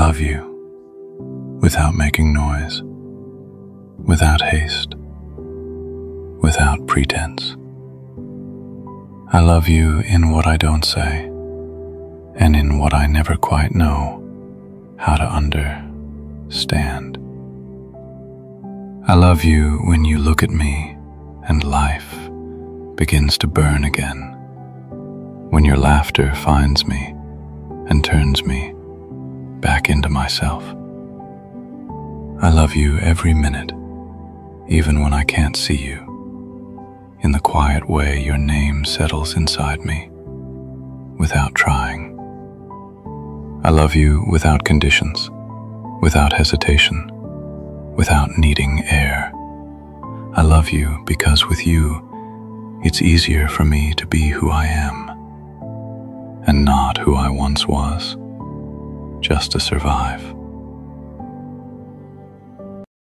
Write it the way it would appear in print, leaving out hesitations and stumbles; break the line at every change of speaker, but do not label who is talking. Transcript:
love you without making noise, without haste, without pretense. I love you in what I don't say, and in what I never quite know how to understand. I love you when you look at me and life begins to burn again, when your laughter finds me and turns me back into myself. I love you every minute, even when I can't see you. In the quiet way your name settles inside me, without trying. I love you without conditions, without hesitation, without needing air. I love you because with you, it's easier for me to be who I am, and not who I once was, just to survive.